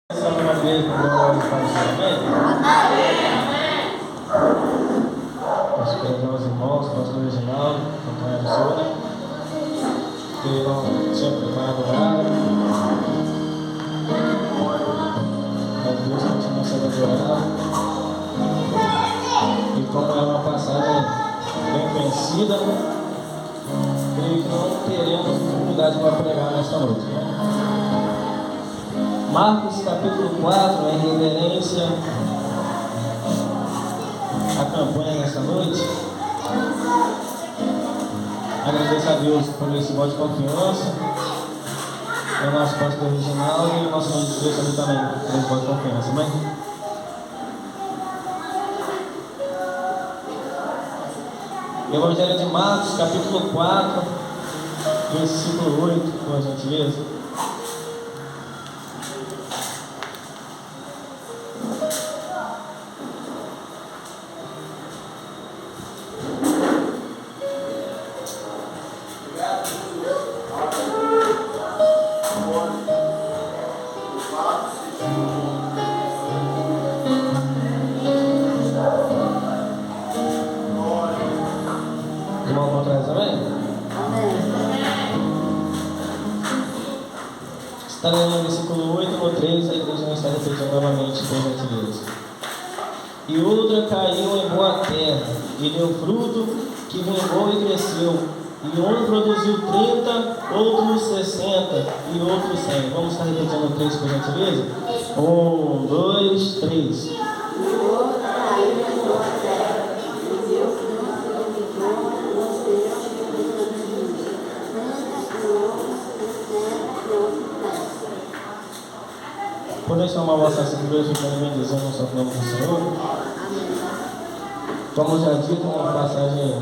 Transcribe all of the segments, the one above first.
Uma vez no glória para o Senhor, amém? Nós queremos os irmãos, pastor Reginaldo, acompanhar o Senhor, né? Que não tinha preparado nada. Mas Deus continua sendo adorado. E como é uma passagem bem conhecida, creio que não teremos dificuldade para pregar nesta noite, né? Marcos capítulo 4, em reverência à campanha nesta noite. Agradeço a Deus por esse voto de confiança. É o nosso pastor Reginaldo e o nosso nome de Deus também por esse voto de confiança. Amém? Evangelho de Marcos capítulo 4, versículo 8, por gentileza. Está lendo o versículo 8 no 3, a igreja não está repetindo novamente, por gentileza. E outra caiu em boa terra, e deu fruto, que vingou e cresceu. E um produziu 30, outro 60 e outro 100. Vamos estar repetindo o 3, por gentileza? 1, 2, 3. E outra caiu em boa terra, e deu fruto, que vingou e cresceu. Podem chamar a vossa Assembleia ficando bendizendo o santo nome do Senhor? Como já dito, uma passagem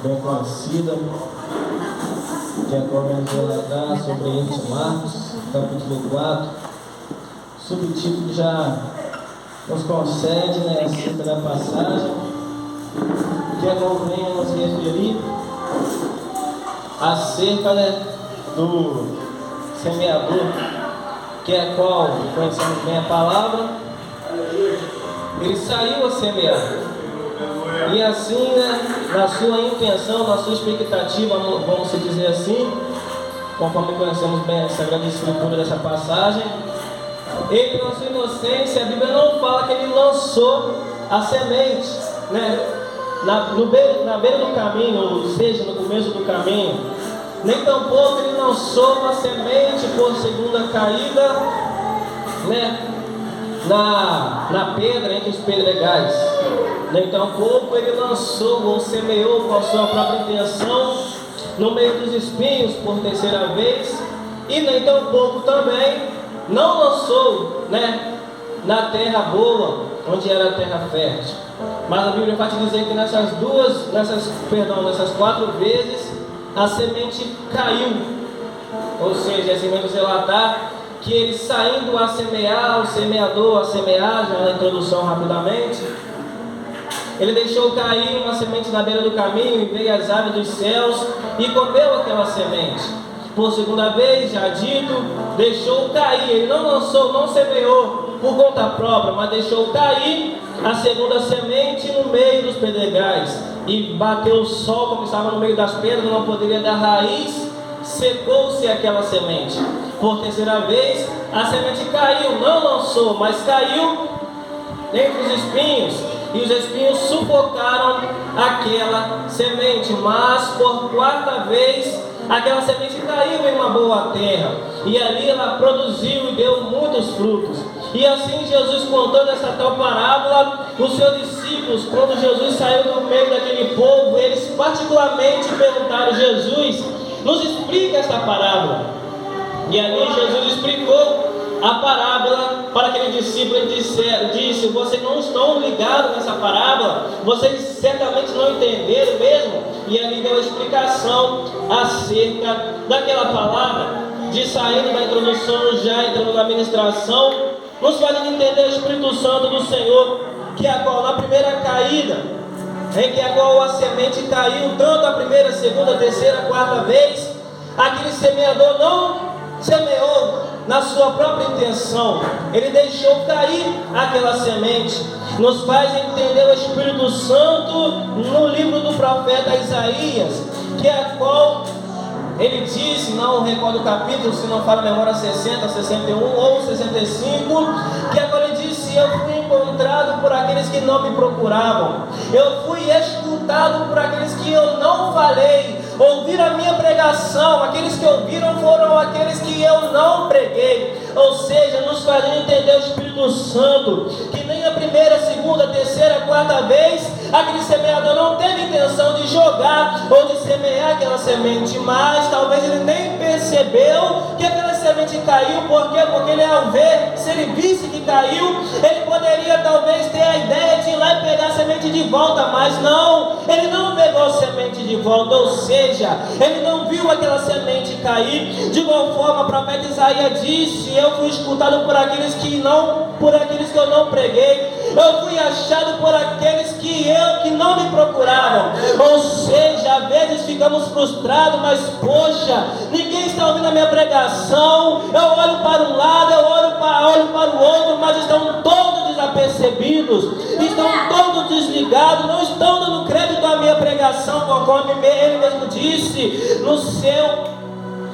bem conhecida, que é como vamos relatar sobre este Marcos, capítulo 4. O subtítulo já nos concede, né, acerca da passagem, que é como venhamos nos referir acerca, né, do semeador, que é qual conhecemos bem a palavra. Ele saiu a semear, e assim, né, na sua intenção, na sua expectativa, vamos dizer assim, conforme conhecemos bem a Sagrada Escritura dessa passagem, ele, na sua inocência, a Bíblia não fala que ele lançou a semente, né, na beira do caminho, ou seja, no começo do caminho. Nem tampouco ele lançou uma semente por segunda caída, né, na pedra, entre os pedregais. Nem tampouco ele lançou ou semeou com a sua própria intenção no meio dos espinhos por terceira vez. E nem tampouco também não lançou, né, na terra boa, onde era a terra fértil. Mas a Bíblia vai te dizer que nessas quatro vezes a semente caiu. Ou seja, esse mesmo relatar que ele saindo a semear, o semeador a semear, já na introdução rapidamente, ele deixou cair uma semente na beira do caminho, e veio as aves dos céus e comeu aquela semente. Por segunda vez, já dito, deixou cair. Ele não lançou, não semeou por conta própria, mas deixou cair a segunda semente no meio dos pedregais. E bateu o sol, como estava no meio das pedras, não poderia dar raiz, secou-se aquela semente. Por terceira vez, a semente caiu, não lançou, mas caiu entre os espinhos, e os espinhos sufocaram aquela semente. Mas por quarta vez, aquela semente caiu em uma boa terra, e ali ela produziu e deu muitos frutos. E assim Jesus, contando essa tal parábola, os seus discípulos, quando Jesus saiu do meio daquele povo, eles particularmente perguntaram: Jesus, nos explica esta parábola. E ali Jesus explicou a parábola para aquele discípulo. Ele disse: vocês não estão ligados nessa parábola, vocês certamente não entenderam mesmo. E ali deu a explicação acerca daquela palavra, de saindo da introdução, já entrando na ministração, nos fazendo entender o Espírito Santo do Senhor, que a qual na primeira caída, em que a qual a semente caiu, tanto a primeira, segunda, terceira, quarta vez, aquele semeador não semeou na sua própria intenção, ele deixou cair aquela semente. Nos faz entender o Espírito Santo no livro do profeta Isaías, que é a qual ele disse, não recordo o capítulo, se não fala a memória, 60, 61 ou 65, que agora ele disse: eu fui encontrado por aqueles que não me procuravam, eu fui escutado por aqueles que eu não falei, ouviram a minha pregação, aqueles que ouviram foram aqueles que eu não preguei. Ou seja, nos fazendo entender o Espírito Santo, que nem a primeira, segunda, terceira, quarta vez, aquele semeador não teve intenção de jogar ou de semear aquela semente, mas talvez ele nem percebeu que aquela semente caiu. Por quê? Porque ele, ao ver, se ele visse que caiu, ele poderia talvez ter a ideia de ir lá e pegar a semente de volta, mas não, ele não pegou a semente de volta, ou seja, ele não viu aquela semente cair. De igual forma, o profeta Isaías disse: eu fui escutado por aqueles que eu não preguei, eu fui achado por aqueles que não me procuravam. Ou seja, às vezes ficamos frustrados, mas poxa, ninguém está ouvindo a minha pregação, eu olho para um lado, eu olho para o outro, mas estão todos desapercebidos, estão todos desligados, não estão dando crédito à minha pregação, conforme ele mesmo disse no seu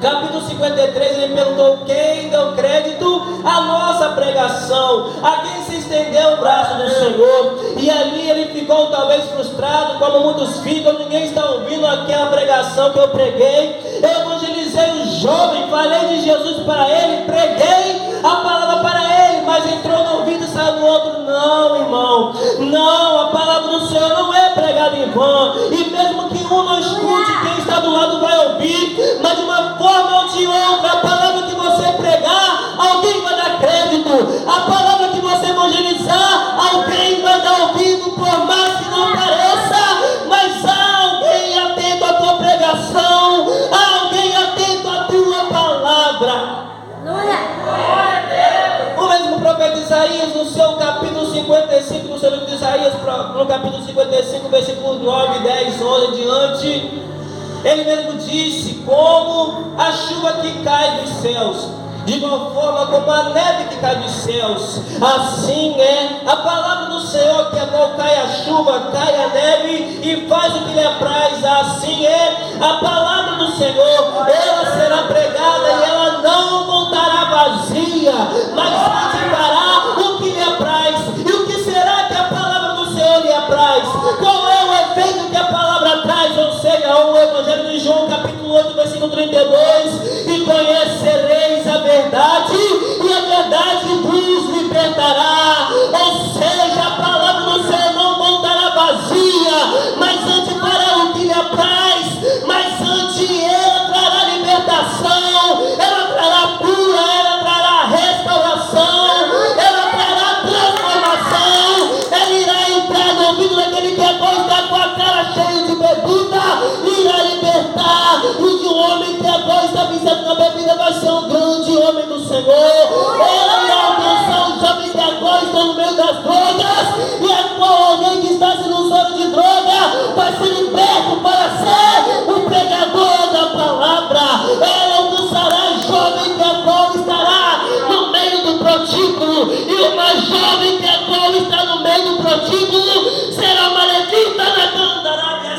capítulo 53, ele perguntou: quem deu crédito à nossa pregação? A quem se estendeu o braço do Senhor? E ali ele ficou talvez frustrado, como muitos ficam: ninguém está ouvindo aquela pregação que eu preguei. Eu evangelizei o jovem, falei de Jesus para ele, preguei a palavra para ele, mas entrou no ouvido e saiu no outro. Não, irmão, não, a palavra do Senhor não é pregada em vão, e mesmo que um não escute, quem está do lado vai ouvir, mas de uma forma ou de outra, a palavra que você pregar, alguém vai dar crédito, a palavra que você evangelizar, alguém vai dar ouvido, por mais que não pareça, mas há alguém atento à tua pregação, há alguém atento à tua palavra. O mesmo profeta Isaías, no seu capítulo 55, no seu livro de Isaías, no capítulo 55, versículos 9, 10, 11 em diante, ele mesmo disse: como a chuva que cai dos céus, de igual forma como a neve que cai dos céus, assim é a palavra do Senhor, que é qual cai a chuva, cai a neve e faz o que lhe apraz. Assim é a palavra do Senhor, ela será pregada e ela não voltará vazia, mas fará o que lhe apraz. E o que será que a palavra do Senhor lhe apraz? Qual é o efeito que a palavra traz? Ou seja, o Evangelho de João, capítulo 8, versículo 32: e conhecereis a verdade, e a verdade vos libertará. Ou seja, a palavra do Senhor não voltará vazia, mas antes fará o que lhe apraz, mas antes ela trará libertação, ela trará cura, ela trará restauração, ela trará transformação. Ela irá entrar no ouvido daquele que agora está com a cara cheia de bebida, irá libertar. E de um homem que agora está viciado na bebida vai ser um grande homem do Senhor. Ela irá alcançar os jovens que agora estão no meio das drogas, e agora alguém que está sendo usuário de droga vai ser liberto para ser o pregador da palavra. Ela alcançará jovem que agora estará no meio do prostíbulo, e uma jovem que agora está no meio do prostíbulo será uma levita na candarabia,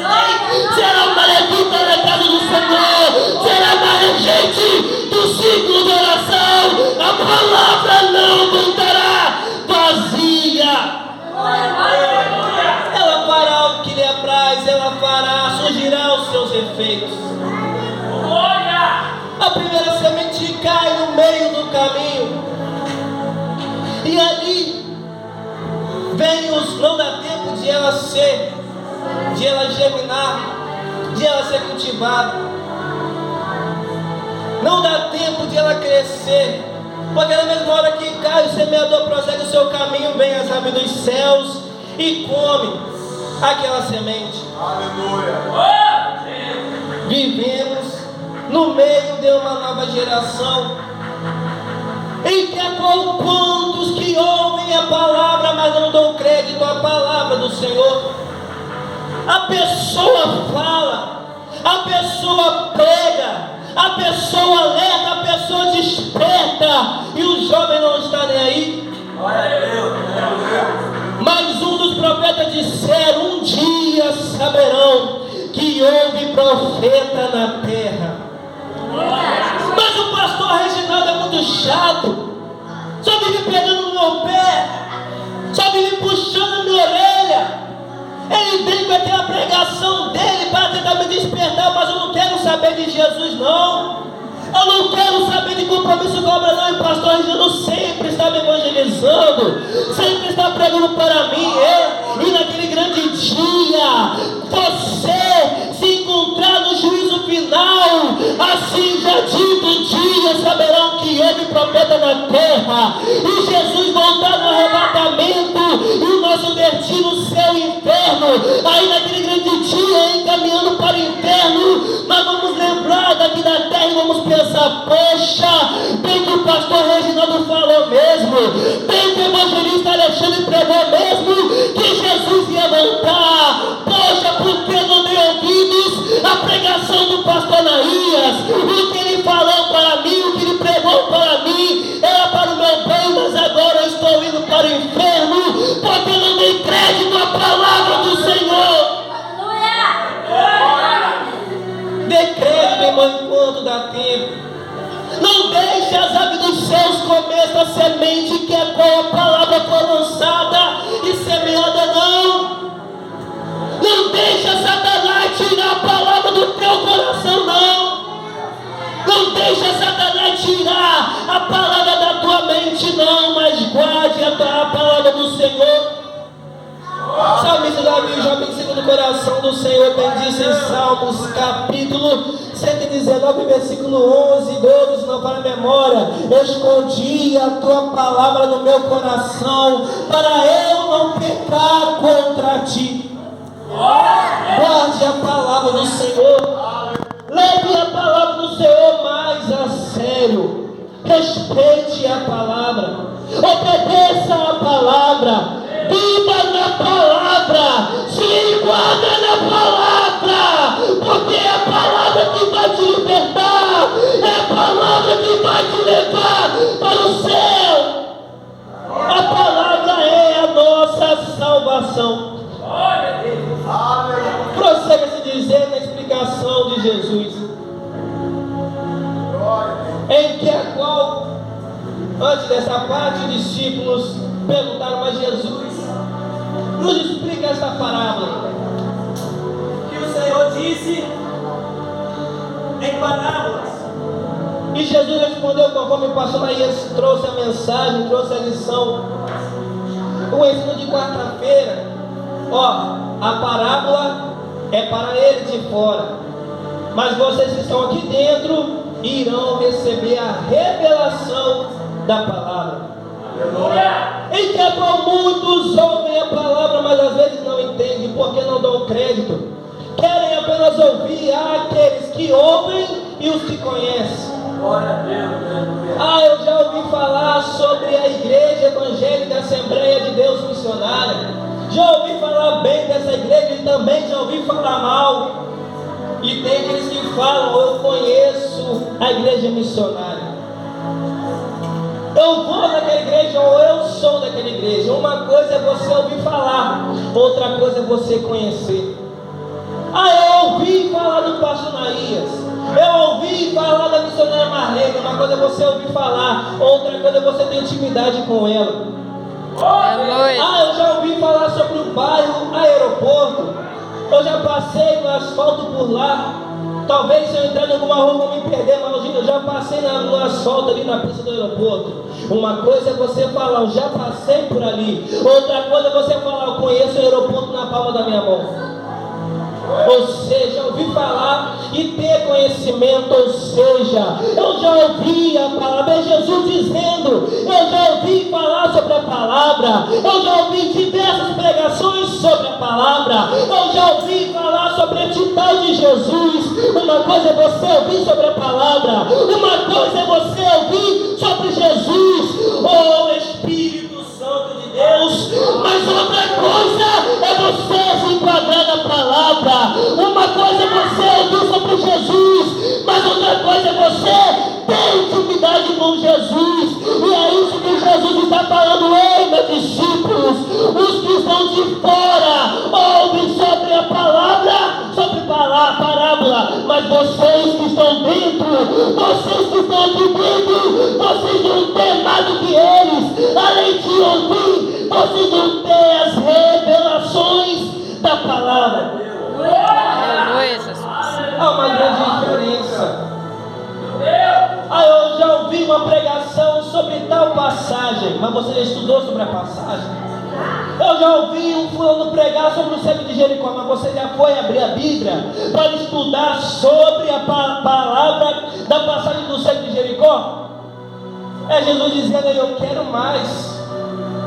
será uma levita na casa do Senhor, será uma regente do ciclo de oração. A palavra não voltará vazia. Ela fará o que lhe apraz, ela fará, surgirá os seus efeitos. A primeira semente cai no meio do caminho, e ali vem não dá tempo de ela germinar, de ela ser cultivada, não dá tempo de ela crescer, porque na mesma hora que cai, o semeador prossegue o seu caminho, vem as aves dos céus e come aquela semente. Aleluia! Vivemos no meio de uma nova geração, em que há quantos que ouvem a palavra, mas não dão crédito à palavra do Senhor. A pessoa fala, a pessoa prega, a pessoa alerta, a pessoa desperta, e o jovem não está nem aí. Mas um dos profetas disseram: um dia saberão que houve profeta na terra. Mas o pastor Reginaldo é muito chato, só vive pegando no meu pé, só vive puxando a minha orelha. Ele vem com aquela pregação dele para tentar me despertar, mas eu não quero saber de Jesus, não. Eu não quero saber de compromisso com a obra, não. E o pastor Reginaldo sempre está me evangelizando, sempre está pregando para mim. E naquele grande dia, você se encontrar no juízo final, assim já dito, um dia saberão que houve profeta na terra, e Jesus voltar no arrebatamento, e o nosso destino ser o inferno. Aí naquele grande dia, encaminhando para o inferno, nós vamos lembrar daqui da terra e vamos pensar: poxa, bem que o pastor Reginaldo falou mesmo, bem que o evangelista Alexandre pregou mesmo, que Jesus ia voltar. Poxa, por que não dei ouvidos à pregação do pastor Anaías? O que ele falou para mim, o que ele pregou para mim, era para o meu bem, mas agora eu estou indo para o inferno, porque eu não dei crédito à palavra do Senhor. Dê crédito, irmão, enquanto dá tempo. Não deixe as aves dos céus comer essa semente que é qual a palavra foi lançada e semeada, não. Não deixe Satanás tirar a palavra do teu coração, não. Não deixe Satanás tirar a palavra da tua mente, não. Mas guarde a palavra do Senhor. Salmista Davi, jovem segundo o coração do Senhor, bendiz em Salmos, capítulo 119, versículo 11 e 12, se não para a memória: escondi a tua palavra no meu coração, para eu não pecar contra ti. Guarde a palavra do Senhor, leve a palavra do Senhor mais a sério, respeite a palavra, obedeça a palavra, viva na palavra, se enquadra na palavra, porque é a palavra que vai te libertar, é a palavra que vai te levar para o céu. A palavra é a nossa salvação. Prossiga se dizer na explicação de Jesus, em que a qual, antes dessa parte, os discípulos perguntaram: mas Jesus, nos explica esta parábola. Que o Senhor disse em parábolas. E Jesus respondeu conforme o pastor Anaías trouxe a mensagem, trouxe a lição, o ensino de quarta-feira. A parábola é para ele de fora, mas vocês que estão aqui dentro irão receber a revelação da palavra. Em que a qual muitos ouvem a palavra, mas às vezes não entendem, porque não dão crédito. Querem apenas ouvir aqueles que ouvem e os que conhecem. Eu já ouvi falar sobre a Igreja Evangélica Assembleia de Deus Missionária. Já ouvi falar bem dessa igreja e também já ouvi falar mal. E tem aqueles que falam: eu conheço a igreja missionária, eu vou naquela igreja, ou eu sou daquela igreja. Uma coisa é você ouvir falar, outra coisa é você conhecer. Eu ouvi falar do pastor Anaías, eu ouvi falar da missionária Marlene. Uma coisa é você ouvir falar, outra coisa é você ter intimidade com ela. Eu já ouvi falar sobre o bairro Aeroporto, eu já passei no asfalto por lá. Talvez se eu entrar em alguma rua vou me perder, mas eu já passei no asfalto ali na pista do aeroporto. Uma coisa é você falar: eu já passei por ali. Outra coisa é você falar: eu conheço o aeroporto na palma da minha mão. Ou seja, ouvir falar e ter conhecimento. Ou seja, eu já ouvi a palavra, é Jesus dizendo: eu já ouvi falar sobre a palavra, eu já ouvi diversas pregações sobre a palavra, eu já ouvi falar sobre a tal de Jesus. Uma coisa é você ouvir sobre a palavra, uma coisa é você ouvir sobre Jesus, Espírito Santo de Deus. Mas outra coisa é você se enquadrar na palavra. Uma coisa é você ouvir sobre Jesus, mas outra coisa é meus discípulos, os que estão de fora, ouvem sobre a palavra, sobre a parábola, mas vocês que estão dentro, vocês que estão aqui dentro, vocês não têm mais do que eles. Além de ouvir, vocês não têm as revelações da palavra. Aleluia, Jesus. Há uma grande diferença. Eu já ouvi uma pregação sobre tal passagem, mas você já estudou sobre a passagem? Eu já ouvi um fulano pregar sobre o cego de Jericó, mas você já foi abrir a Bíblia para estudar sobre a palavra da passagem do cego de Jericó? É Jesus dizendo: eu quero mais.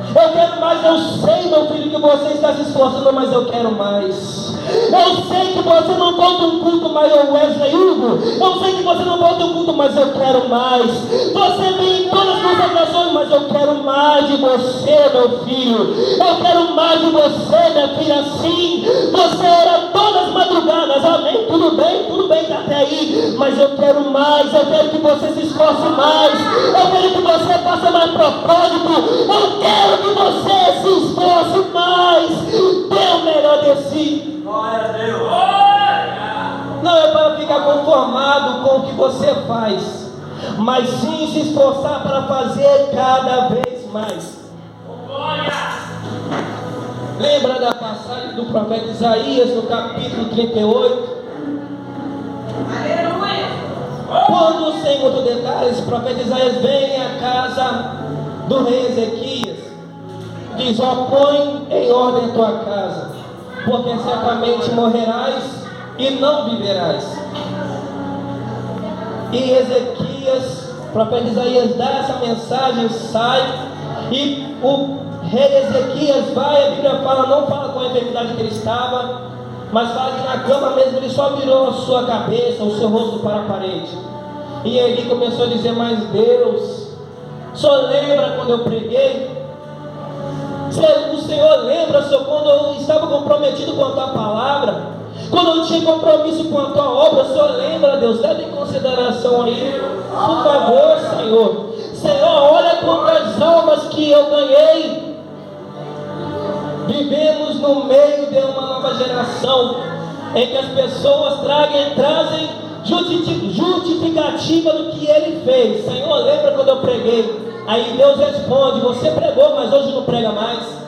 Eu quero mais. Eu sei, meu filho, que você está se esforçando, mas eu quero mais. Eu sei que você não volta um culto mais, Wesley Hugo. Eu sei que você não volta um culto, mas eu quero mais. Você vem em todas as consagrações, mas eu quero mais de você, meu filho. Eu quero mais de você, minha filha. Sim, você ora todas as madrugadas, amém? Tudo bem, tá até aí. Mas eu quero mais. Eu quero que você se esforce mais. Eu quero que você faça mais propósito. Eu quero que você se esforce mais. Dê o melhor de si. Não é para ficar conformado com o que você faz, mas sim se esforçar para fazer cada vez mais. Lembra da passagem do profeta Isaías no capítulo 38? Quando, sem muito detalhes, o profeta Isaías vem à casa do rei Ezequias, diz: ó, põe em ordem a tua casa, porque certamente morrerás e não viverás. E Ezequias, o profeta Isaías dá essa mensagem, sai, e o rei Ezequias vai, a Bíblia fala, não fala com a enfermidade que ele estava, mas fala que na cama mesmo ele só virou a sua cabeça, o seu rosto para a parede. E ele começou a dizer: mas Deus, o Senhor lembra quando eu preguei? O Senhor lembra, Senhor, quando eu estava comprometido com a tua palavra, quando eu tinha compromisso com a tua obra? O Senhor lembra, Deus? Leve em consideração aí, por favor, Senhor. Senhor, olha quantas almas que eu ganhei. Vivemos no meio de uma nova geração em que as pessoas trazem justificativa do que ele fez. Senhor, lembra quando eu preguei? Aí Deus responde: você pregou, mas hoje não prega mais.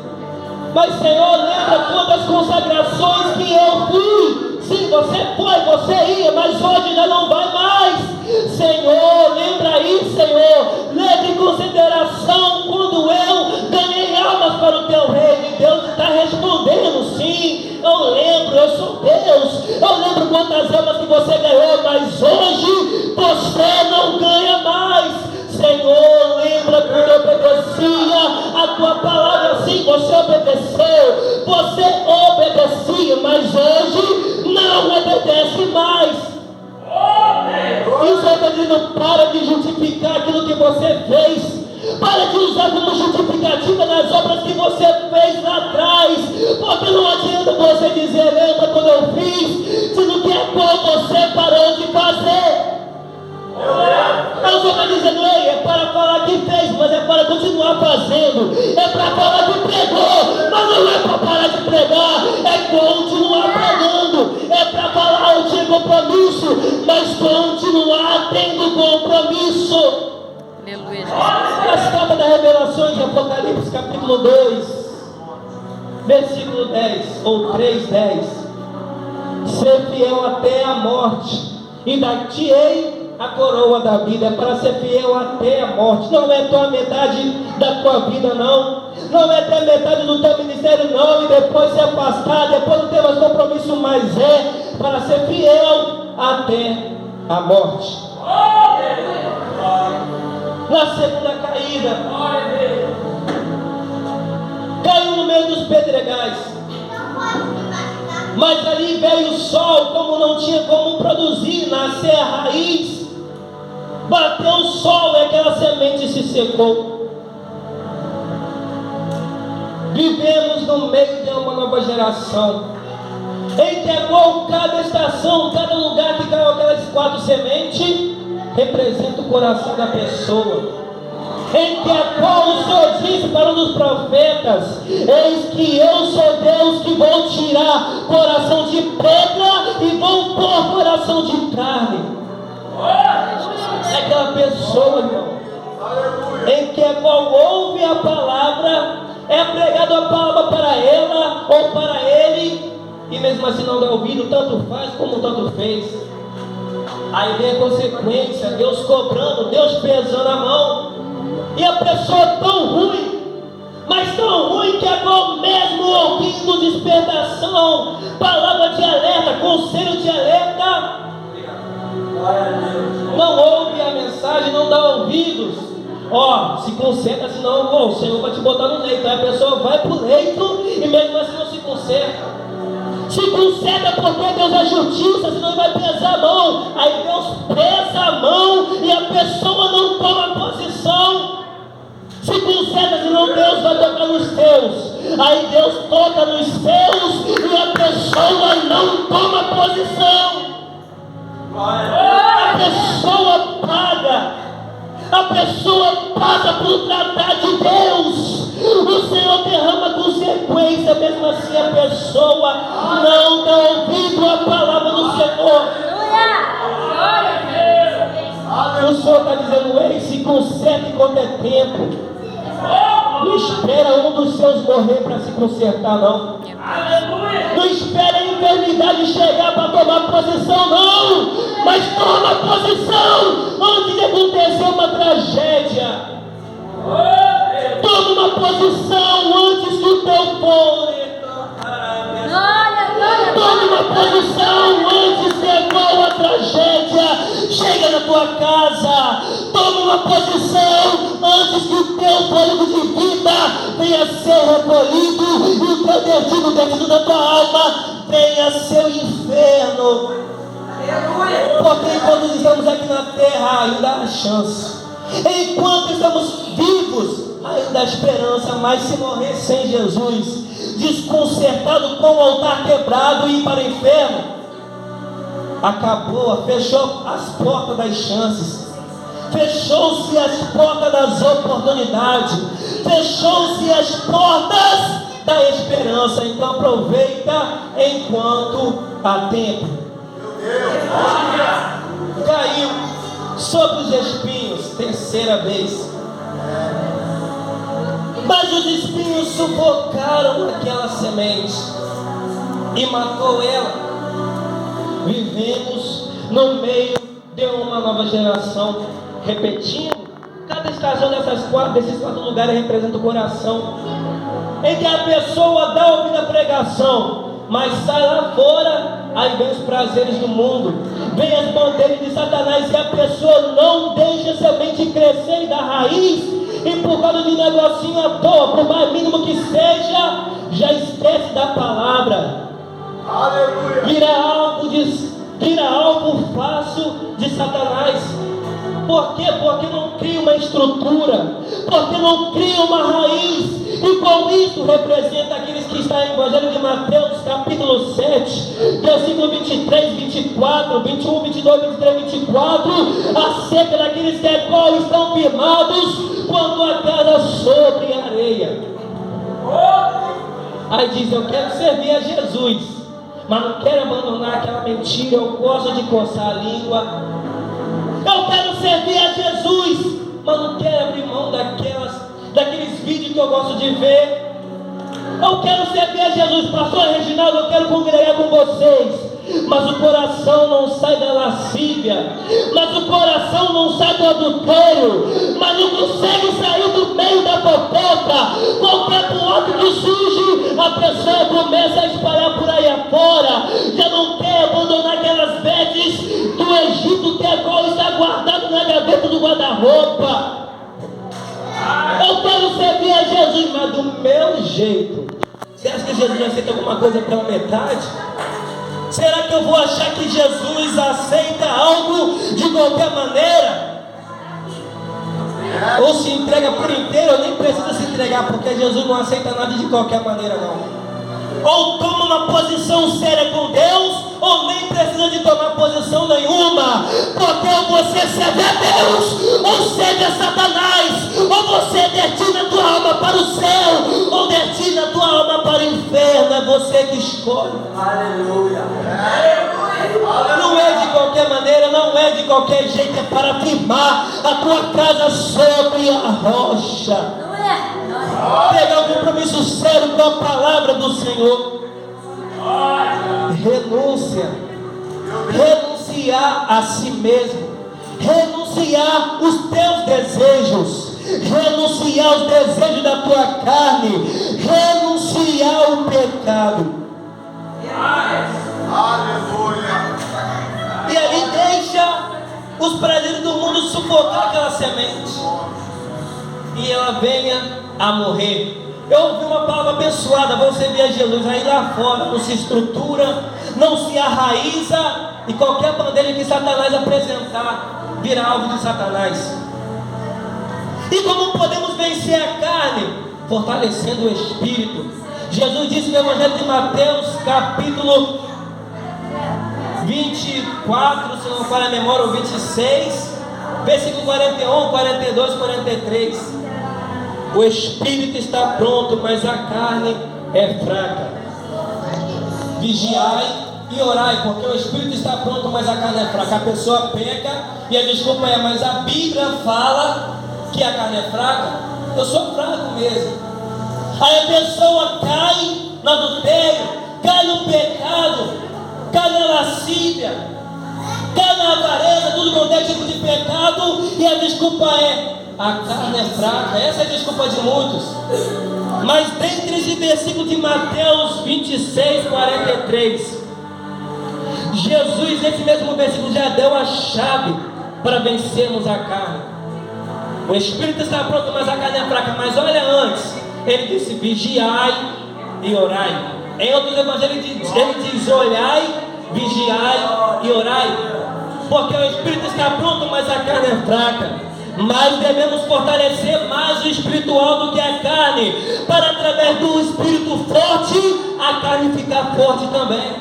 Mas Senhor, lembra quantas consagrações que eu fui? Sim, você foi, você ia, mas hoje já não vai mais. Senhor, lembra aí, Senhor. Leve em consideração quando eu ganhei almas para o teu reino. E Deus está respondendo: sim, eu lembro, eu sou Deus. Eu lembro quantas almas que você ganhou, mas hoje você não ganha mais. Senhor, lembra quando eu obedecia a tua palavra? Sim, você obedecia, mas hoje não obedece mais. Isso está dizendo: para de justificar aquilo que você fez. Para de usar como justificativa nas obras que você fez lá atrás. Porque não adianta você dizer: lembra quando eu fiz, sendo que é qual você parou de fazer. Eu só estou dizendo: ei, é para falar que fez, mas é para continuar fazendo. É para falar que pregou, mas não é para parar de pregar, é continuar pregando. É para falar: eu tinha compromisso, mas continuar tendo compromisso. Aleluia. Nas cartas da revelação de Apocalipse, capítulo 2, versículo 10, ou 3:10: ser fiel até a morte, e dar-te-ei a coroa da vida. É para ser fiel até a morte. Não é tua metade da tua vida, não. Não é até metade do teu ministério, não. E depois se afastar, depois não ter mais compromisso, mas é para ser fiel até a morte. Na segunda caída, caiu no meio dos pedregais. Mas ali veio o sol, como não tinha como produzir, nascer a raiz. Bateu o sol e aquela semente se secou. Vivemos no meio de uma nova geração em que cada estação, cada lugar que caiu aquelas 4 sementes, representa o coração da pessoa. Em que a qual o Senhor disse para um dos profetas: eis que eu sou Deus que vou tirar coração de pedra e vou pôr coração de carne. É aquela pessoa, irmão, em que a qual ouve a palavra, é pregado a palavra para ela ou para ele, e mesmo assim não dá ouvido, tanto faz como tanto fez. Aí vem a consequência, Deus cobrando, Deus pesando a mão, e a pessoa tão ruim, mas tão ruim que agora mesmo ouvindo despertação, palavra de alerta, conselho de alerta, não ouve a mensagem, não dá ouvidos. Se conserta, senão o Senhor vai te botar no leito. Aí a pessoa vai para o leito e mesmo assim não se conserta. Se conserta porque Deus é justiça, senão Ele vai pesar a mão. Aí Deus pesa a mão e a pessoa não toma posição. Se conserta, senão Deus vai tocar nos teus. Aí Deus toca nos seus e a pessoa não toma posição. A pessoa paga. A pessoa passa por tratar de Deus. O Senhor derrama consequência. Mesmo assim a pessoa não dá ouvido à palavra do Senhor. O Senhor está dizendo: ei, se conserta enquanto é tempo. Não espera um dos seus morrer para se consertar, não. Não espera a enfermidade chegar para tomar posição, não. Mas toma posição antes de acontecer uma tragédia. Toma uma posição antes que o teu povo. Tome uma posição antes que a tragédia chega na tua casa. Tome uma posição antes que o teu fôlego de vida venha ser recolhido e o teu destino dentro da tua alma venha ser o inferno. Porque enquanto estamos aqui na terra ainda há chance. Enquanto estamos vivos ainda há esperança. Mas se morrer sem Jesus, desconcertado, com o altar quebrado e ir para o inferno, acabou, fechou as portas das chances, fechou-se as portas das oportunidades, fechou-se as portas da esperança. Então aproveita enquanto há tempo. Caiu sobre os espinhos, terceira vez. Mas os espinhos sufocaram aquela semente e matou ela. Vivemos no meio de uma nova geração, repetindo. Cada estação desses quatro lugares representa o coração, em que a pessoa dá ouvido à pregação, mas sai lá fora, aí vem os prazeres do mundo, vem as bandeiras de Satanás, e a pessoa não deixa a semente crescer e dar raiz. E por causa de um negocinho à toa, por mais mínimo que seja, já esquece da palavra. Aleluia. Vira algo fácil de Satanás. Por quê? Porque não cria uma estrutura, porque não cria uma raiz. E com isso representa aqueles que estão no Evangelho de Mateus, capítulo 7, versículo 23, 24, 21, 22, 23, 24, acerca daqueles que estão firmados quando a casa sobre a areia. Aí diz: eu quero servir a Jesus, mas não quero abandonar aquela mentira, eu gosto de coçar a língua. Eu quero servir a Jesus, mas não quero abrir mão daqueles vídeos que eu gosto de ver. Eu quero servir a Jesus, pastor Reginaldo, eu quero congregar com vocês, mas o coração não sai da lascívia, mas o coração não sai do adultério, mas não consegue sair do meio da fofoca. Qualquer boato que surge, a pessoa começa a espalhar por aí afora. Já não quer abandonar aquelas vestes do Egito que agora está guardado na gaveta do guarda-roupa. Eu quero servir a Jesus, mas do meu jeito. Você acha que Jesus aceita alguma coisa pela metade? Será que eu vou achar que Jesus aceita algo de qualquer maneira? Ou se entrega por inteiro, ou nem precisa se entregar, porque Jesus não aceita nada de qualquer maneira, não. Ou toma uma posição séria com Deus, ou nem precisa de tomar posição nenhuma. Porque ou você serve a Deus, ou serve a Satanás, ou você destina a tua alma para escolhe. Não é de qualquer maneira, não é de qualquer jeito, é para firmar a tua casa sobre a rocha. Pegar um compromisso sério com a palavra do Senhor. Renúncia. Renunciar a si mesmo. Renunciar os teus desejos. Renunciar os desejos da tua carne. Renunciar o pecado. Aleluia. E ali deixa os prazeres do mundo sufocar aquela semente. E ela venha a morrer. Eu ouvi uma palavra abençoada. Você vê Jesus aí lá fora, não se estrutura, não se arraiza, e qualquer bandeira que Satanás apresentar virá alvo de Satanás. E como podemos vencer a carne? Fortalecendo o espírito. Jesus disse no Evangelho de Mateus, capítulo 24, se não falha a memória, ou 26, versículo 41, 42, 43. O espírito está pronto, mas a carne é fraca. Vigiai e orai, porque o espírito está pronto, mas a carne é fraca. A pessoa peca e a desculpa é: mas a Bíblia fala que a carne é fraca. Eu sou fraco mesmo. Aí a pessoa cai no adultério, cai no pecado, cai na lascívia, cai na avareza, tudo quanto é tipo de pecado, e a desculpa é: a carne é fraca. Essa é a desculpa de muitos. Mas dentre esse versículo de Mateus 26, 43, Jesus, nesse mesmo versículo, já deu a chave para vencermos a carne. O espírito está pronto, mas a carne é fraca. Mas olha antes, ele disse: vigiai e orai. Em outros evangelhos ele diz: olhai, vigiai e orai. Porque o espírito está pronto, mas a carne é fraca. Mas devemos fortalecer mais o espiritual do que a carne, para através do espírito forte, a carne ficar forte também.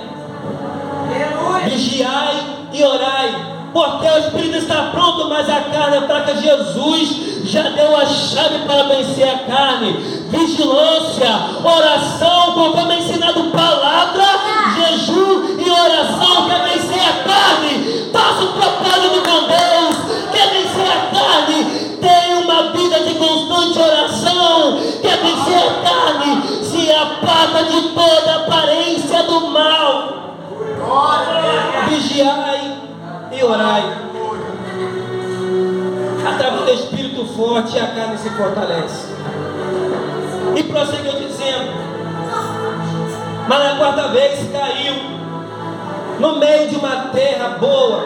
Vigiai e orai, porque o espírito está pronto, mas a carne é fraca. Jesus já deu a chave para vencer a carne: vigilância, oração, conforme é ensinado palavra, jejum e oração. Quer vencer a carne? Faça um propósito com Deus. Quer vencer a carne? Tenha uma vida de constante oração. Quer vencer a carne? Se aparta de toda aparência do mal. Vigiai e orai. Através do espírito forte, a carne se fortalece. E prosseguiu dizendo: mas na quarta vez caiu no meio de uma terra boa,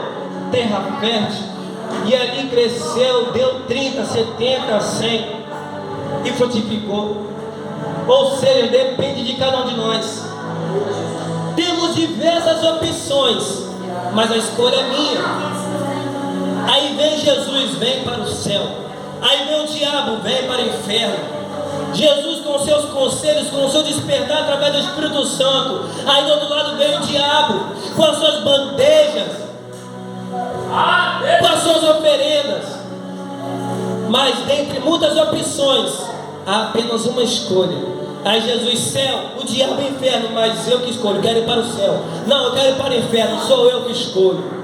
terra fértil, e ali cresceu, deu 30, 70, 100 e frutificou. Ou seja, depende de cada um de nós. Temos diversas opções, mas a escolha é minha. Aí vem Jesus, vem para o céu. Aí vem o diabo, vem para o inferno. Jesus com seus conselhos, com o seu despertar através do Espírito Santo. Aí do outro lado vem o diabo com as suas bandejas, com as suas oferendas. Mas dentre muitas opções, há apenas uma escolha. Aí Jesus: céu, o diabo é inferno, mas eu que escolho, quero ir para o céu. Não, eu quero ir para o inferno, sou eu que escolho.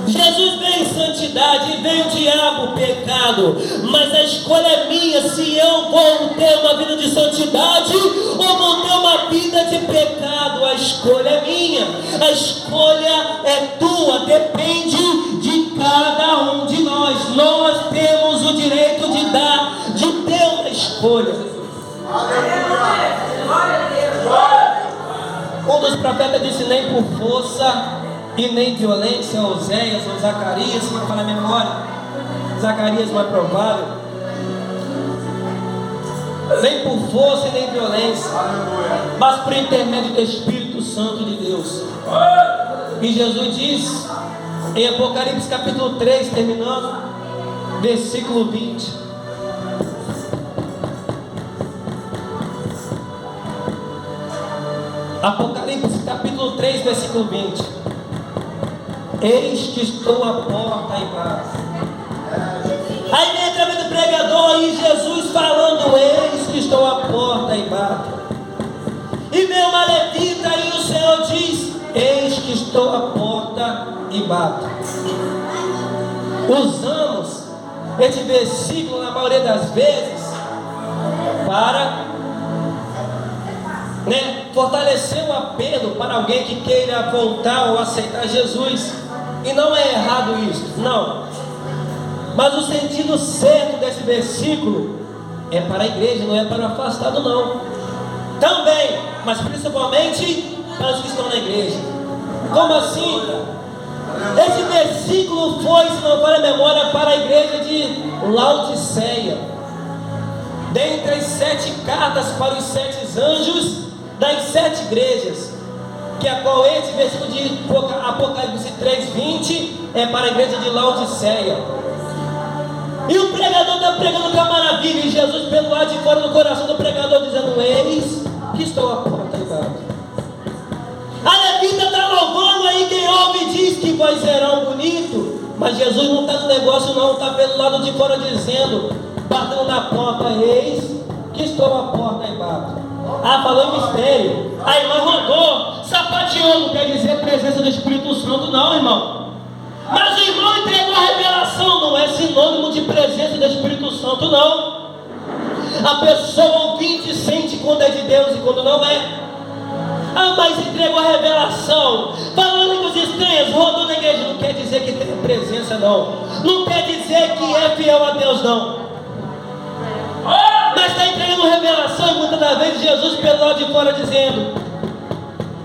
Jesus vem em santidade e vem o diabo, pecado. Mas a escolha é minha, se eu vou ter uma vida de santidade ou vou ter uma vida de pecado. A escolha é minha, a escolha é tua, depende de cada um de nós. Nós temos o direito de ter uma escolha. Um dos profetas disse: nem por força e nem violência, Oséias ou Zacarias, se não falar a memória, Zacarias mais provável. Nem por força e nem violência, mas por intermédio do Espírito Santo de Deus. E Jesus diz em Apocalipse capítulo 3, terminando, versículo 20: Apocalipse capítulo 3, versículo 20: eis que estou à porta e bato. Aí vem através do pregador e Jesus falando: eis que estou à porta e bato. E vem uma levita que estou à porta e bato. Usamos esse versículo na maioria das vezes para fortalecer o apelo para alguém que queira voltar ou aceitar Jesus. E não é errado isso, não. Mas o sentido certo desse versículo é para a igreja, não é para o afastado, não. Também, mas principalmente para os que estão na igreja. Como assim? Esse versículo foi, se não falha a memória, para a igreja de Laodiceia. Dentre as 7 cartas para os 7 anjos das 7 igrejas, que a qual esse versículo de Apocalipse 3:20 é para a igreja de Laodiceia. E o pregador está pregando com a maravilha, e Jesus pelo lado de fora do coração do pregador dizendo: eis que estou à porta e bato. A levita está louvando aí, quem ouve diz que vozeirão bonito, mas Jesus não está no negócio não, está pelo lado de fora dizendo, batendo na porta: eis que estou à porta e bato. Ah, falou em mistério. A irmã rodou, sapateou, não quer dizer presença do Espírito Santo não, irmão. Mas o irmão entregou a revelação, não é sinônimo de presença do Espírito Santo não. A pessoa ouvinte sente quando é de Deus e quando não é. Ah, mas entregou a revelação, falando com os estranhos, rodou na igreja, não quer dizer que tem presença não. Não quer dizer que é fiel a Deus não. Mas está entregando revelação, e muitas das vezes Jesus pelo lado de fora dizendo: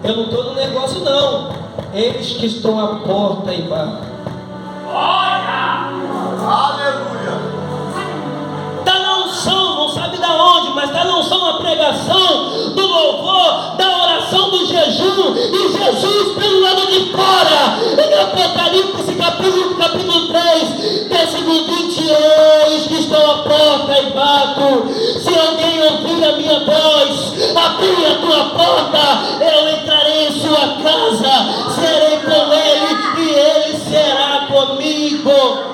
eu não estou no negócio não, eis que estou à porta e bato. Olha! Aleluia! Está na unção, não sabe da onde, mas está na unção, na pregação, do louvor, da oração, do jejum, e Jesus pelo lado de fora, em Apocalipse capítulo 3, versículo 20, eis que estou à porta e bato. Se alguém ouvir a minha voz, abrir a tua porta, eu entrarei em sua casa, serei com ele e ele será comigo.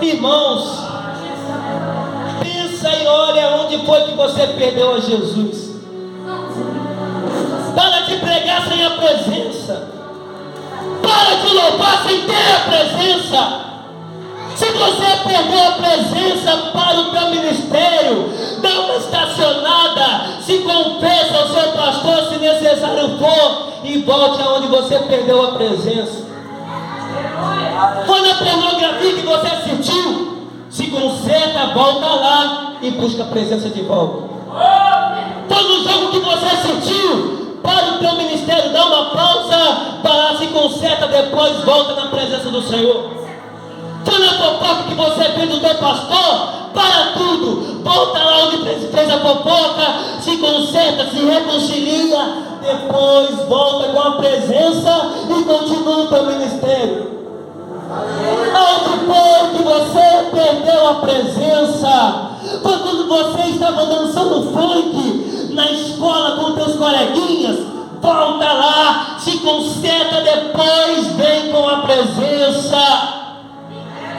Irmãos, pensa e olha onde foi que você perdeu a Jesus. Para de pregar sem a presença. Para de louvar sem ter a presença. Se você perdeu a presença para o teu ministério, dá uma estacionada, se confessa ao seu pastor se necessário for, e volte aonde você perdeu a presença. Foi na pornografia que você assistiu, se conserta, volta lá e busca a presença de volta. Foi no jogo que você assistiu, para o teu ministério, dá uma pausa, para se conserta, depois volta na presença do Senhor. Foi na fofoca que você fez do teu pastor, para tudo, volta lá onde fez a fofoca, se conserta, se reconcilia, depois volta com a presença e continua o teu ministério. Onde foi que você perdeu a presença? Foi quando você estava dançando funk na escola com teus coleguinhas? Volta lá, se conserta, depois vem com a presença.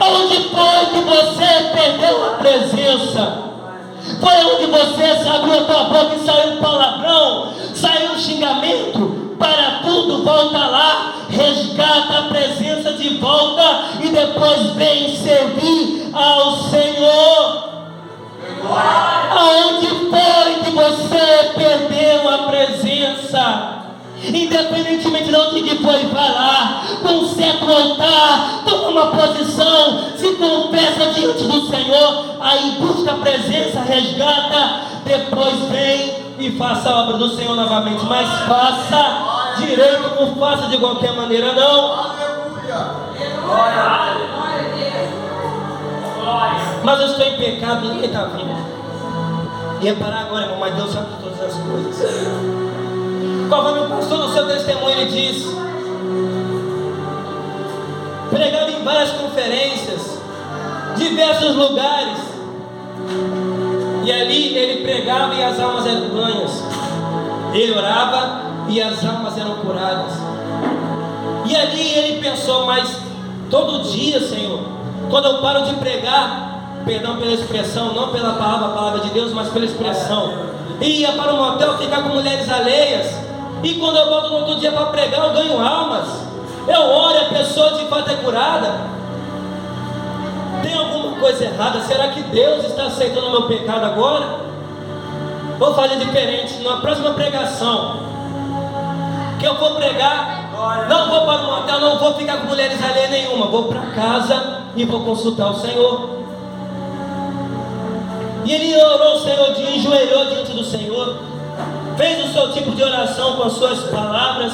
Onde foi que você perdeu a presença? Foi onde você abriu a tua boca e saiu um palavrão, saiu um xingamento? Para tudo, volta lá, resgata a presença de volta e depois vem servir ao Senhor. Aonde foi que você perdeu a presença? Independentemente de onde que foi, vai lá, conserta o altar, toma uma posição, se confessa diante do Senhor, aí busca a presença, resgata, depois vem e faça a obra do Senhor novamente, mas faça direito, não faça de qualquer maneira não. Mas eu estou em pecado, ninguém está vindo. Ia parar agora, irmão, mas Deus sabe de todas as coisas. Conforme o pastor no seu testemunho ele disse, pregando em várias conferências, diversos lugares, e ali ele pregava e as almas eram ganhas, ele orava e as almas eram curadas. E ali ele pensou, mas todo dia, Senhor, quando eu paro de pregar, perdão pela expressão, não pela palavra, a palavra de Deus, mas pela expressão, ia para um motel ficar com mulheres alheias, e quando eu volto no outro dia para pregar, eu ganho almas, eu oro e a pessoa de fato é curada. Tem alguma coisa errada? Será que Deus está aceitando o meu pecado agora? Vou fazer diferente. Na próxima pregação que eu for pregar, não vou para o motel, não vou ficar com mulheres alheias nenhuma, vou para casa e vou consultar o Senhor. E ele orou, o Senhor, enjoelhou diante do Senhor, fez o seu tipo de oração com as suas palavras.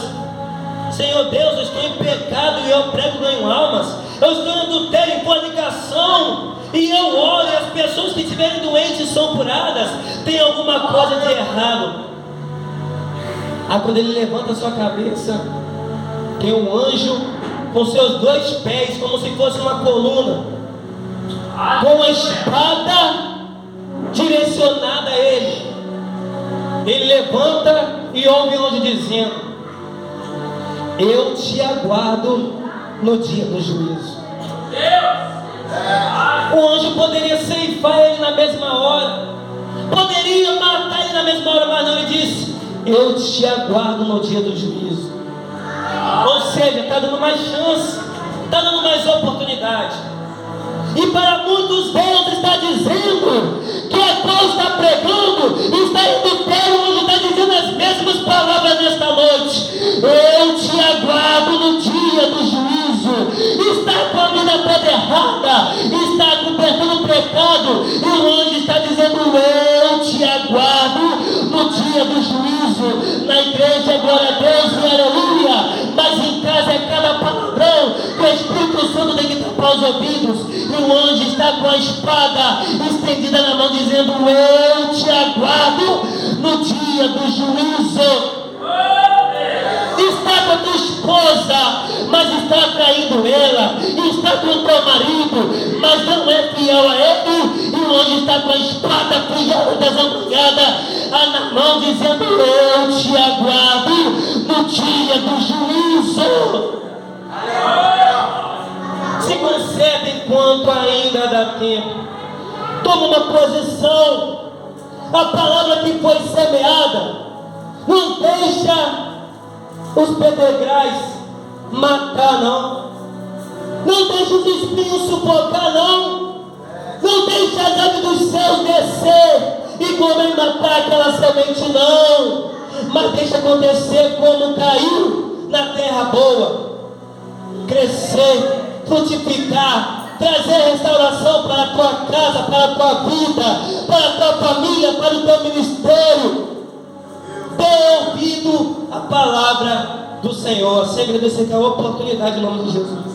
Senhor Deus, eu estou em pecado e eu prego, ganho almas. Eu estou em adultério, em fornicação, e eu oro e as pessoas que estiverem doentes são curadas. Tem alguma coisa de errado. Aí quando ele levanta a sua cabeça, tem um anjo com seus 2 pés, como se fosse uma coluna, com a espada direcionada a ele. Ele levanta e ouve o anjo dizendo: eu te aguardo no dia do juízo. O anjo poderia ceifar ele na mesma hora, poderia matar ele na mesma hora, mas não, ele disse: eu te aguardo no dia do juízo. Ou seja, está dando mais chance, está dando mais oportunidade. E para muitos Deus está dizendo que a qual está pregando está indo ter onde está dizendo as mesmas palavras nesta noite. Eu te aguardo no dia do juízo. Está com a vida toda errada, está cobertando o pecado, e o anjo está dizendo: eu te aguardo no dia do juízo. Na igreja, glória a Deus e aleluia, mas em casa é cada palavrão que o Espírito Santo tem que tapar os ouvidos, e o anjo está com a espada estendida na mão dizendo: eu te aguardo no dia do juízo. Está com a tua esposa, mas está traindo ela, está com o teu marido, mas não é fiel a ele, e o anjo está com a espada afiada, desamanhada na mão dizendo: eu te aguardo no dia do juízo. Se concede enquanto ainda dá tempo. Toma uma posição. A palavra que foi semeada, não deixa os pedregais matar, não. Não deixa os espinhos sufocar, não. Não deixa as aves dos céus descer e comer e matar aquela semente, não. Mas deixa acontecer como caiu na terra boa, crescer, frutificar, trazer restauração para a tua casa, para a tua vida, para a tua família, para o teu ministério. Dê ouvido à palavra do Senhor. Sem agradecer a oportunidade em nome de Jesus.